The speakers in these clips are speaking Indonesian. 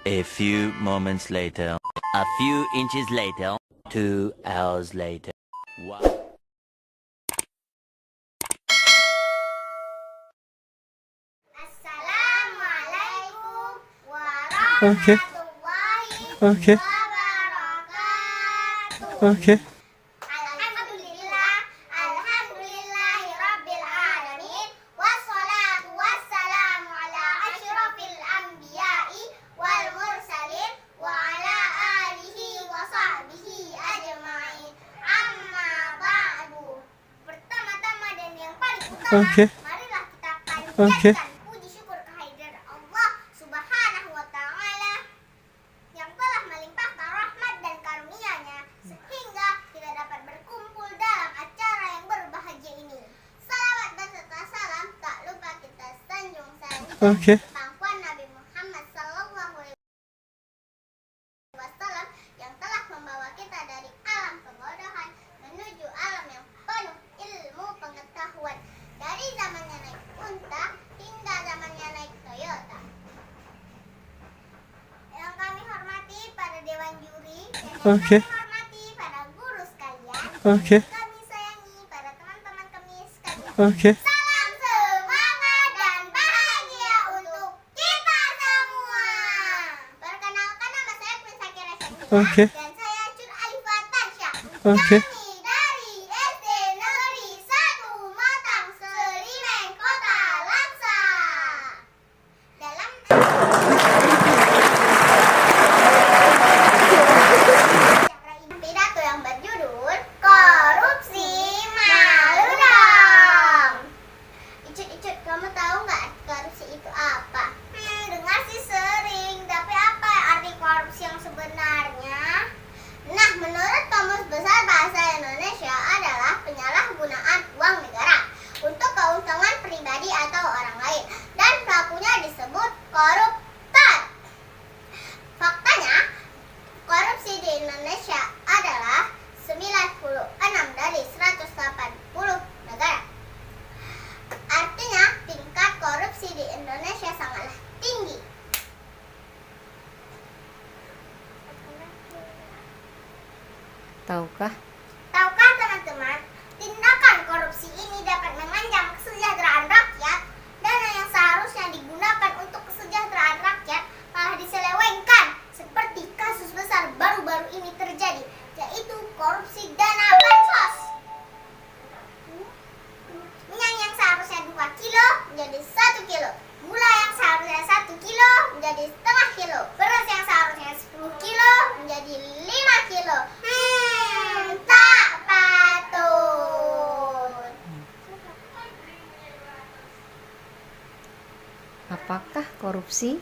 A few moments later. A few inches later. 2 hours later. Wow. Assalamualaikum Okay. warahmatullahi Okay. wabarakatuh. Okay. Alhamdulillahi rabbil alamin. Wassalatu wassalamu ala asyrafil anbiya'i wal mursalin wa ala alihi wa sahbihi ajma'in. Amma ba'du. Pertama-tama dan yang paling utama, Okay. marilah kita Okay. panjatkan puji syukur kehadirat Allah Subhanahu wa ta'ala yang telah melimpahkan rahmat dan karunia-Nya sehingga kita dapat berkumpul dalam acara yang berbahagia ini. Salawat dan serta salam tak lupa kita sanjung Okay. pangkuan Nabi Muhammad sallallahu alaihi wasallam yang telah membawa kita dari alam kebodohan menuju alam yang penuh ilmu pengetahuan, dari zamannya naik unta hingga zamannya naik Toyota. Yang kami hormati para dewan juri dan yang Okay. kami hormati para guru sekalian. Okay. Kami sayangi para teman-teman kami sekalian. Okay. Salam semangat dan bahagia untuk kita semua. Perkenalkan, nama saya Prince Akira Sakina. Okay. Dan saya Cun Alifah Tansya. Okay. Kami dari SD Negeri 1 Matang Selimeng, Kota Laksa. Dalam pidato yang berjudul Korupsi Malu Dong. Icut, kamu tahu nggak korupsi itu apa? Dengar sih sering, tapi apa arti korupsi yang sebenarnya? Nah, menurut Kamus Besar Bahasa Indonesia adalah penyalahgunaan uang negara untuk keuntungan pribadi atau orang lain, dan pelakunya disebut koruptor. Faktanya, korupsi di Indonesia adalah 96 dari 180 negara. Artinya, tingkat korupsi di Indonesia sangatlah tinggi. Tahukah? Tahukah teman-teman, tindakan korupsi ini dapat mengancam kesejahteraan rakyat. Dana yang seharusnya digunakan untuk kesejahteraan rakyat malah diselewengkan, seperti kasus besar baru-baru ini terjadi, yaitu korupsi dana bansos. Minyak yang seharusnya 2 kilo menjadi 1 kilo. Gula yang seharusnya 1 kilo menjadi setengah kilo. Beras yang seharusnya 10 kilo menjadi 5 kilo. Tak patut. Apakah korupsi?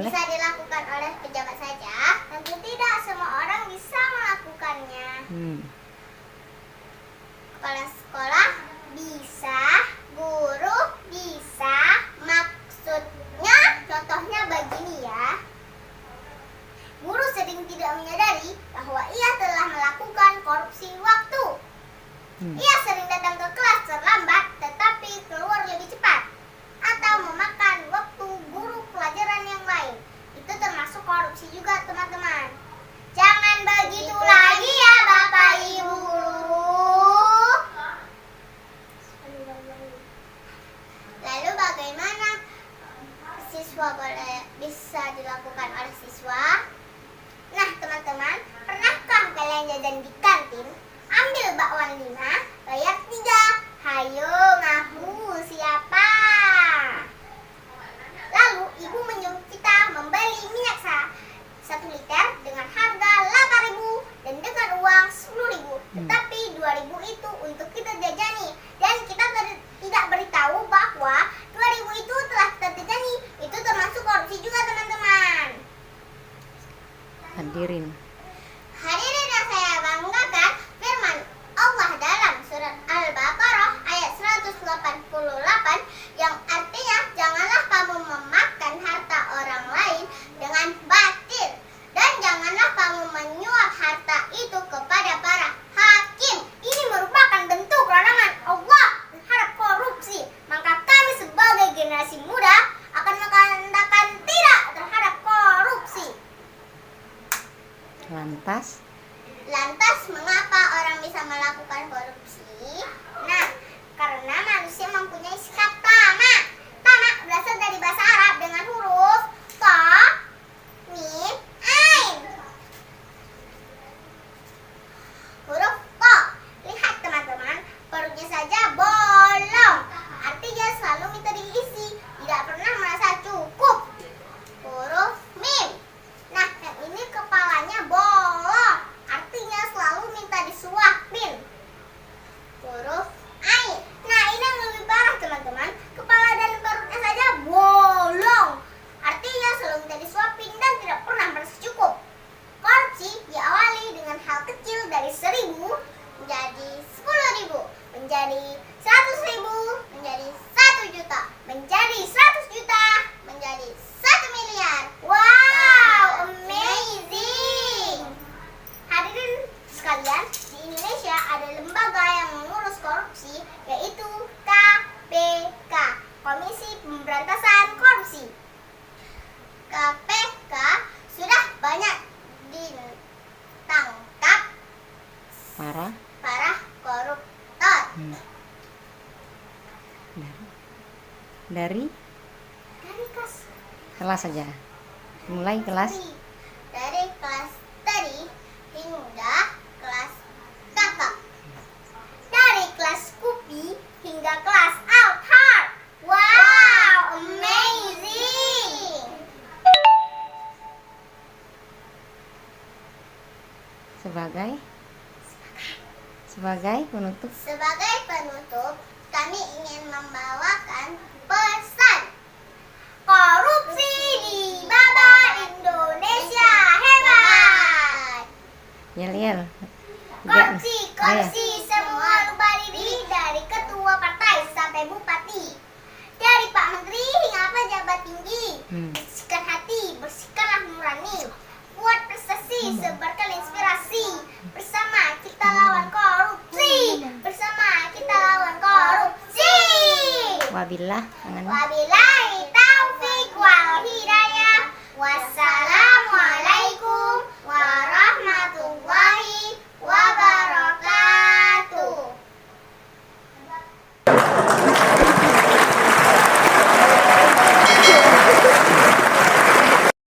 Bisa dilakukan oleh pejabat saja, tentu tidak semua orang bisa melakukannya. Kepala sekolah bisa, guru bisa. Maksudnya, contohnya begini ya. Guru sering tidak menyadari bahwa ia telah melakukan korupsi waktu. Ia sering datang ke kelas terlambat tetapi keluar lebih cepat, atau memakan waktu guru pelajaran yang lain. Itu termasuk korupsi juga, teman-teman. Jangan begitu lagi ya Bapak Ibu guru. Lalu bagaimana siswa bisa dilakukan oleh siswa? Nah teman-teman, pernahkah kalian jajan di kantin? Ambil bakwan 5, bayar 3. Hayo ngaku siapa? Lalu ibu menyuruh kita membeli minyak 1 liter dengan harga 8.000 dan dengan uang 10.000. Tetapi 2.000 itu untuk kita jajani, dan kita tidak beritahu bahwa 2.000 itu telah kita jajani. Itu termasuk korupsi juga, teman-teman. Hadirin yang saya banggakan, firman Allah dalam surat Al-Baqarah ayat 188 yang artinya, janganlah kamu memakan harta orang lain dengan batil, dan janganlah kamu menyuap harta itu kepada para hakim. Ini merupakan bentuk larangan Allah terhadap korupsi. Maka Lantas, mengapa orang bisa melakukan korupsi? Nah, karena manusia mempunyai sikap tamak. Tamak berasal dari bahasa Arab dengan huruf ta, mim, ain. Huruf ta. Lihat teman-teman, perutnya saja bolong. Artinya selalu minta diisi, tidak pernah merasa cukup. Huruf mim. Nah, yang ini kepalanya bolong. Artinya selalu minta disuapin. Huruf ain. Nah, ini yang lebih parah teman-teman. Kepala dan perutnya saja bolong. Artinya selalu minta disuapin dan tidak pernah merasa cukup. Korupsi diawali dengan hal kecil dari 1.000 menjadi 10.000, menjadi 100.000, menjadi 1 juta, menjadi 100 juta, menjadi 1 miliar. Wow, amazing! Hadirin sekalian, di Indonesia ada lembaga yang mengurus korupsi, yaitu KPK, Komisi Pemberantasan Korupsi. KPK sudah banyak ditangkap para koruptor. Dari kelas saja. Mulai kelas dari kelas tadi hingga kelas kakak, dari kelas Kupi hingga kelas Altar. Wow, amazing! Sebagai penutup, kami ingin membawakan pesan. Korupsi di baba Indonesia hebat. yel. Korupsi semua lupa diri, dari ketua partai sampai bupati, dari Pak Menteri hingga pejabat tinggi. Bersihkan hati, bersihkanlah nurani, buat prestasi, sebarkan inspirasi. Bersama kita lawan korupsi. Wabillah. Wabillah.